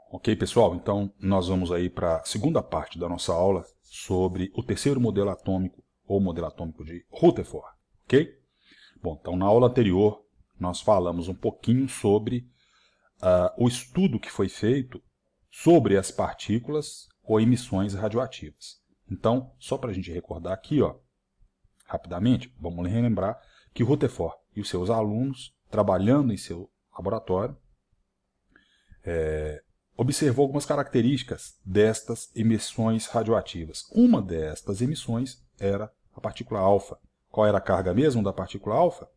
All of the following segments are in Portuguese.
Ok, pessoal? Então, nós vamos aí para a segunda parte da nossa aula sobre o terceiro modelo atômico, ou modelo atômico de Rutherford, ok? Bom, então na aula anterior, nós falamos um pouquinho sobre o estudo que foi feito sobre as partículas ou emissões radioativas. Então, só para a gente recordar aqui, ó, rapidamente, vamos relembrar que Rutherford e os seus alunos, trabalhando em seu laboratório, observou algumas características destas emissões radioativas. Uma destas emissões era a partícula alfa. Qual era a carga mesmo da partícula alfa?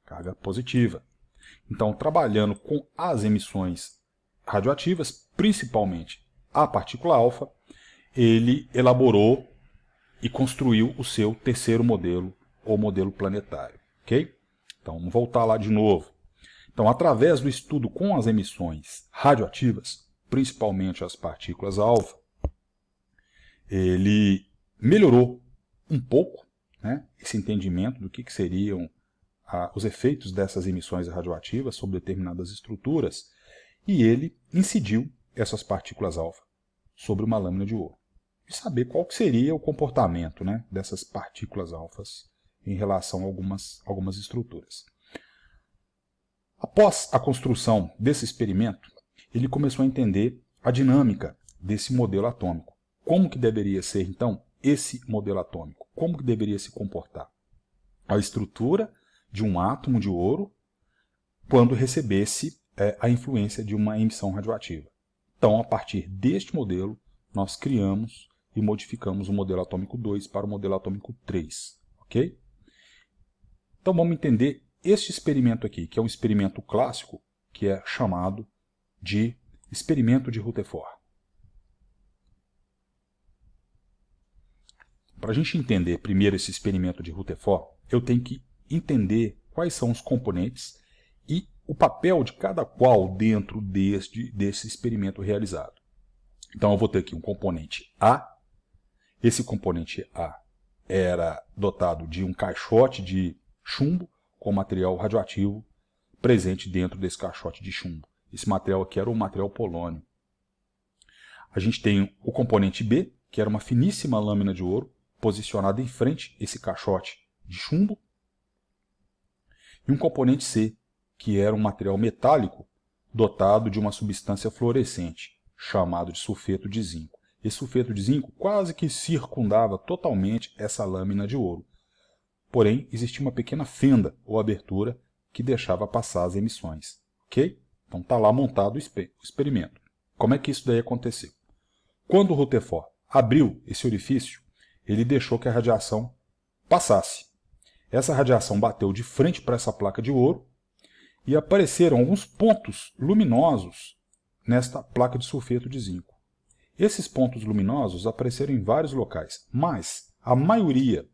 Carga positiva. Então, trabalhando com as emissões radioativas, principalmente a partícula alfa, ele elaborou e construiu o seu terceiro modelo, ou modelo planetário. Ok? Então, vamos voltar lá de novo. Então, através do estudo com as emissões radioativas, principalmente as partículas alfa, ele melhorou um pouco, né, esse entendimento do que seriam os efeitos dessas emissões radioativas sobre determinadas estruturas, e ele incidiu essas partículas alfa sobre uma lâmina de ouro. E saber qual que seria o comportamento, né, dessas partículas alfas em relação a algumas estruturas. Após a construção desse experimento, ele começou a entender a dinâmica desse modelo atômico. Como que deveria ser, então, esse modelo atômico? Como que deveria se comportar? A estrutura de um átomo de ouro quando recebesse a influência de uma emissão radioativa. Então, a partir deste modelo, nós criamos e modificamos o modelo atômico 2 para o modelo atômico 3. Ok? Então, vamos entender este experimento aqui, que é um experimento clássico, que é chamado de experimento de Rutherford. Para a gente entender primeiro esse experimento de Rutherford, eu tenho que entender quais são os componentes e o papel de cada qual dentro desse experimento realizado. Então eu vou ter aqui um componente A. Esse componente A era dotado de um caixote de chumbo com material radioativo presente dentro desse caixote de chumbo. Esse material aqui era o material polônio. A gente tem o componente B, que era uma finíssima lâmina de ouro posicionada em frente a esse caixote de chumbo. E um componente C, que era um material metálico dotado de uma substância fluorescente, chamado de sulfeto de zinco. Esse sulfeto de zinco quase que circundava totalmente essa lâmina de ouro. Porém, existia uma pequena fenda ou abertura que deixava passar as emissões. Ok? Então está lá montado o experimento. Como é que isso daí aconteceu? Quando o Rutherford abriu esse orifício, ele deixou que a radiação passasse. Essa radiação bateu de frente para essa placa de ouro e apareceram alguns pontos luminosos nesta placa de sulfeto de zinco. Esses pontos luminosos apareceram em vários locais, mas a maioria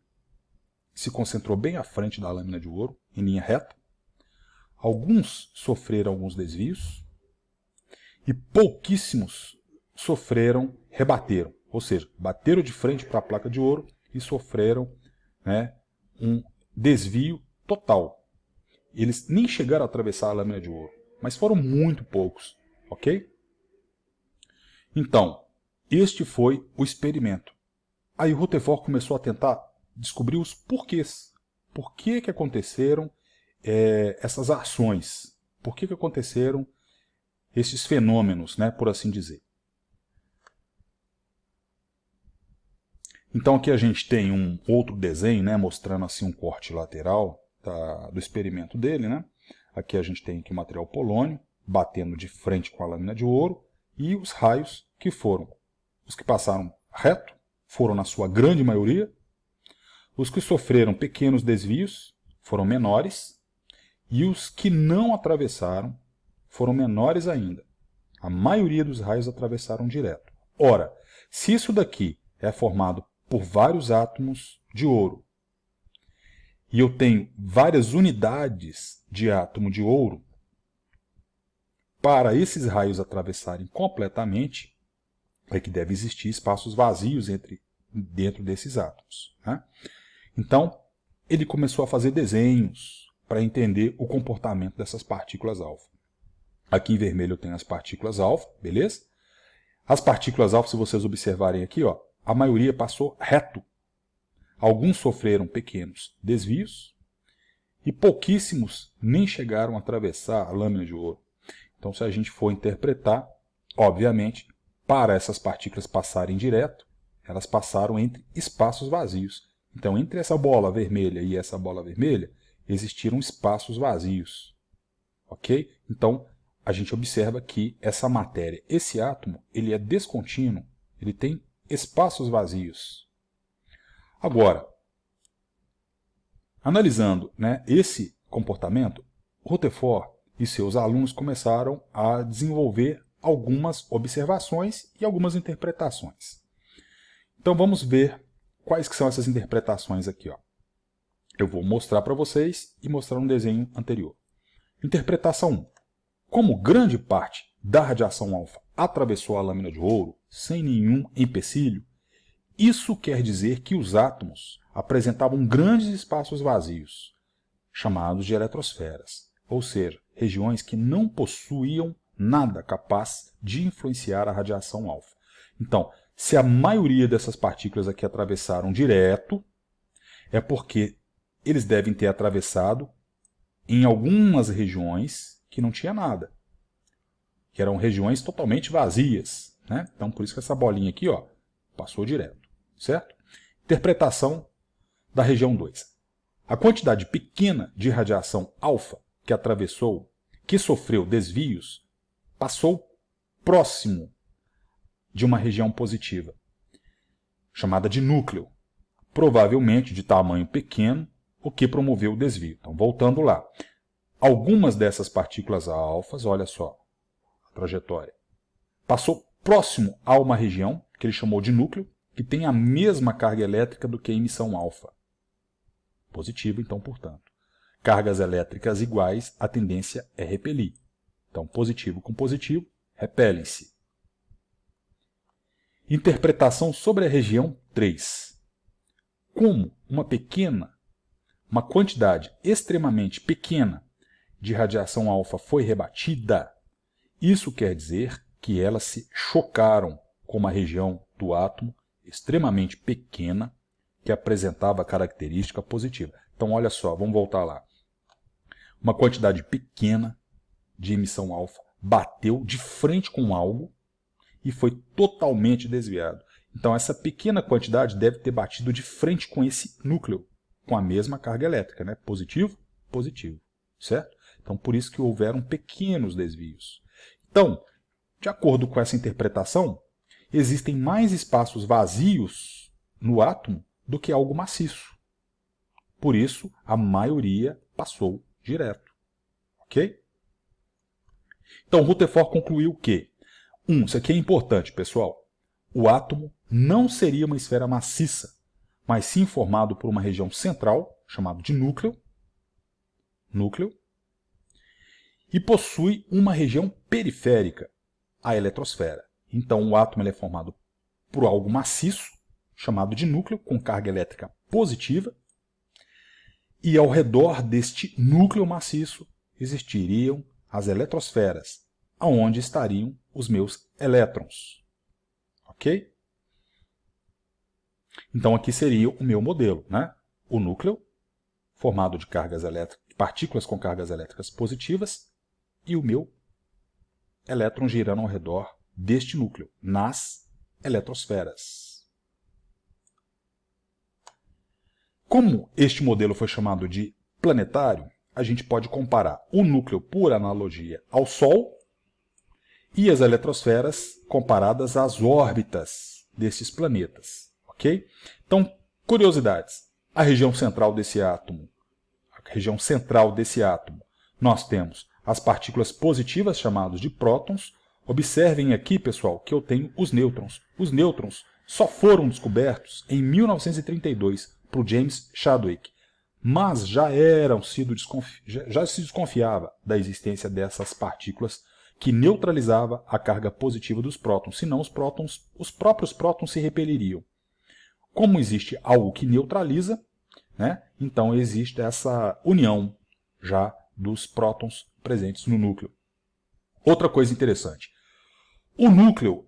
se concentrou bem à frente da lâmina de ouro, em linha reta. Alguns sofreram alguns desvios e pouquíssimos rebateram, ou seja, bateram de frente para a placa de ouro e sofreram, né, um desvio total. Eles nem chegaram a atravessar a lâmina de ouro, mas foram muito poucos, ok? Então, este foi o experimento. Aí o Rutherford começou a tentar descobrir os porquês. Por que aconteceram essas ações? Por que aconteceram esses fenômenos, né, por assim dizer? Então aqui a gente tem um outro desenho, né, mostrando assim um corte lateral do experimento dele, né? Aqui a gente tem aqui o material polônio batendo de frente com a lâmina de ouro e os raios que foram. Os que passaram reto foram na sua grande maioria, os que sofreram pequenos desvios foram menores e os que não atravessaram foram menores ainda. A maioria dos raios atravessaram direto. Ora, se isso daqui é formado por vários átomos de ouro, e eu tenho várias unidades de átomo de ouro, para esses raios atravessarem completamente, é que deve existir espaços vazios dentro desses átomos, né? Então, ele começou a fazer desenhos para entender o comportamento dessas partículas alfa. Aqui em vermelho eu tenho as partículas alfa, beleza? As partículas alfa, se vocês observarem aqui, ó, a maioria passou reto. Alguns sofreram pequenos desvios e pouquíssimos nem chegaram a atravessar a lâmina de ouro. Então, se a gente for interpretar, obviamente, para essas partículas passarem direto, elas passaram entre espaços vazios. Então, entre essa bola vermelha e essa bola vermelha, existiram espaços vazios. Ok? Então, a gente observa que essa matéria, esse átomo, ele é descontínuo, ele tem espaços vazios. Agora, analisando, né, esse comportamento, Rutherford e seus alunos começaram a desenvolver algumas observações e algumas interpretações. Então vamos ver quais que são essas interpretações aqui, ó. Eu vou mostrar para vocês e mostrar um desenho anterior. Interpretação 1. Como grande parte da radiação alfa atravessou a lâmina de ouro sem nenhum empecilho, isso quer dizer que os átomos apresentavam grandes espaços vazios, chamados de eletrosferas, ou seja, regiões que não possuíam nada capaz de influenciar a radiação alfa. Então, se a maioria dessas partículas aqui atravessaram direto, é porque eles devem ter atravessado em algumas regiões que não tinha nada, que eram regiões totalmente vazias, né? Então, por isso que essa bolinha aqui, ó, passou direto, certo? Interpretação da região 2. A quantidade pequena de radiação alfa que atravessou, que sofreu desvios, passou próximo de uma região positiva, chamada de núcleo, provavelmente de tamanho pequeno, o que promoveu o desvio. Então, voltando lá. Algumas dessas partículas alfas, olha só a trajetória, passou próximo a uma região, que ele chamou de núcleo, que tem a mesma carga elétrica do que a emissão alfa. Positivo, então, portanto. Cargas elétricas iguais, a tendência é repelir. Então, positivo com positivo, repelem-se. Interpretação sobre a região 3. Como uma quantidade extremamente pequena de radiação alfa foi rebatida, isso quer dizer que elas se chocaram com uma região do átomo extremamente pequena que apresentava característica positiva. Então, olha só, vamos voltar lá. Uma quantidade pequena de emissão alfa bateu de frente com algo e foi totalmente desviado. Então, essa pequena quantidade deve ter batido de frente com esse núcleo, com a mesma carga elétrica, né? Positivo, positivo, certo? Então, por isso que houveram pequenos desvios. Então, de acordo com essa interpretação, existem mais espaços vazios no átomo do que algo maciço. Por isso, a maioria passou direto. Ok? Então, Rutherford concluiu que, isso aqui é importante, pessoal, o átomo não seria uma esfera maciça, mas sim formado por uma região central, chamada de núcleo, e possui uma região periférica, a eletrosfera. Então, o átomo ele é formado por algo maciço, chamado de núcleo, com carga elétrica positiva, e ao redor deste núcleo maciço existiriam as eletrosferas, aonde estariam os meus elétrons. Ok? Então, aqui seria o meu modelo, né? O núcleo, formado de partículas com cargas elétricas positivas, e o meu elétron girando ao redor deste núcleo, nas eletrosferas. Como este modelo foi chamado de planetário, a gente pode comparar o núcleo, por analogia, ao Sol e as eletrosferas comparadas às órbitas desses planetas. Ok? Então, curiosidades. A região central desse átomo, nós temos as partículas positivas, chamadas de prótons. Observem aqui, pessoal, que eu tenho os nêutrons. Os nêutrons só foram descobertos em 1932 por James Chadwick, mas já se desconfiava da existência dessas partículas que neutralizava a carga positiva dos prótons, senão os próprios prótons se repeliriam. Como existe algo que neutraliza, né, então existe essa união já dos prótons presentes no núcleo. Outra coisa interessante. O núcleo,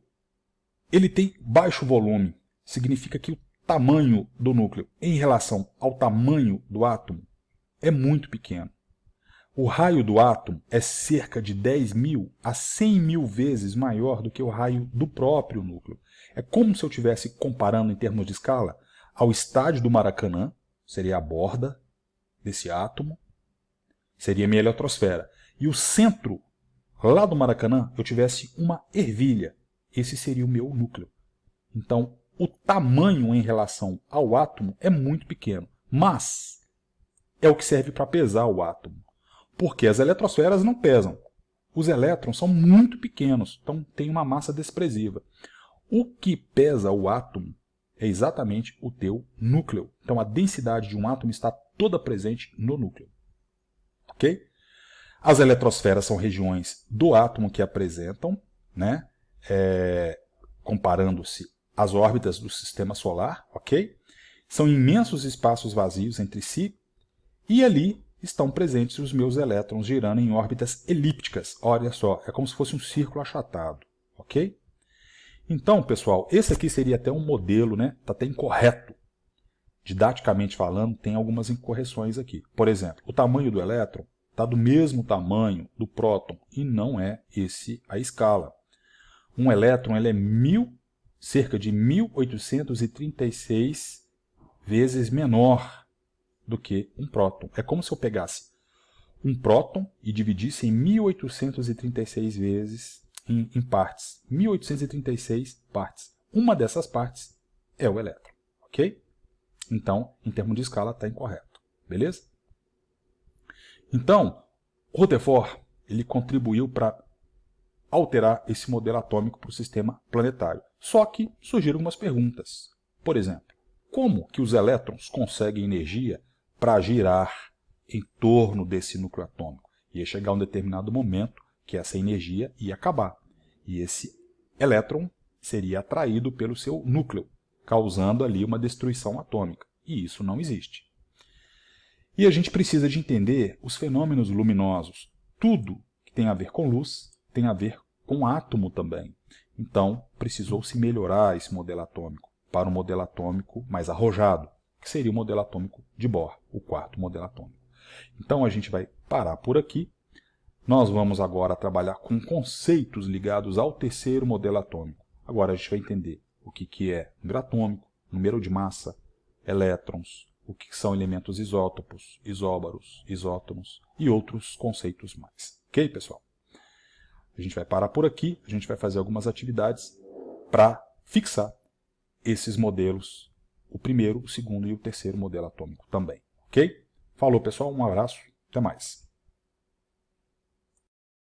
ele tem baixo volume. Significa que o tamanho do núcleo em relação ao tamanho do átomo é muito pequeno. O raio do átomo é cerca de 10.000 a 100.000 vezes maior do que o raio do próprio núcleo. É como se eu estivesse comparando em termos de escala ao estádio do Maracanã, seria a borda desse átomo, seria a minha eletrosfera. E o centro, lá do Maracanã, eu tivesse uma ervilha. Esse seria o meu núcleo. Então, o tamanho em relação ao átomo é muito pequeno, mas é o que serve para pesar o átomo. Porque as eletrosferas não pesam. Os elétrons são muito pequenos, então tem uma massa desprezível. O que pesa o átomo é exatamente o teu núcleo. Então a densidade de um átomo está toda presente no núcleo. Ok? As eletrosferas são regiões do átomo que apresentam, né, comparando-se às órbitas do sistema solar, ok? São imensos espaços vazios entre si e ali estão presentes os meus elétrons girando em órbitas elípticas. Olha só, é como se fosse um círculo achatado, ok? Então, pessoal, esse aqui seria até um modelo, né? Está até incorreto. Didaticamente falando, tem algumas incorreções aqui. Por exemplo, o tamanho do elétron está do mesmo tamanho do próton e não é esse a escala. Um elétron ele é cerca de 1836 vezes menor do que um próton. É como se eu pegasse um próton e dividisse em 1836 vezes em partes. 1836 partes. Uma dessas partes é o elétron. Ok? Então, em termos de escala, está incorreto. Beleza? Então, Rutherford ele contribuiu para alterar esse modelo atômico para o sistema planetário. Só que surgiram algumas perguntas. Por exemplo, como que os elétrons conseguem energia para girar em torno desse núcleo atômico? Ia chegar um determinado momento que essa energia ia acabar. E esse elétron seria atraído pelo seu núcleo, causando ali uma destruição atômica. E isso não existe. E a gente precisa de entender os fenômenos luminosos. Tudo que tem a ver com luz tem a ver com átomo também. Então, precisou-se melhorar esse modelo atômico para um modelo atômico mais arrojado, que seria o modelo atômico de Bohr, o quarto modelo atômico. Então, a gente vai parar por aqui. Nós vamos agora trabalhar com conceitos ligados ao terceiro modelo atômico. Agora a gente vai entender o que é número atômico, número de massa, elétrons, o que são elementos isótopos, isóbaros, isótomos e outros conceitos mais. Ok, pessoal? A gente vai parar por aqui, a gente vai fazer algumas atividades para fixar esses modelos, o primeiro, o segundo e o terceiro modelo atômico também. Ok? Falou, pessoal, um abraço, até mais.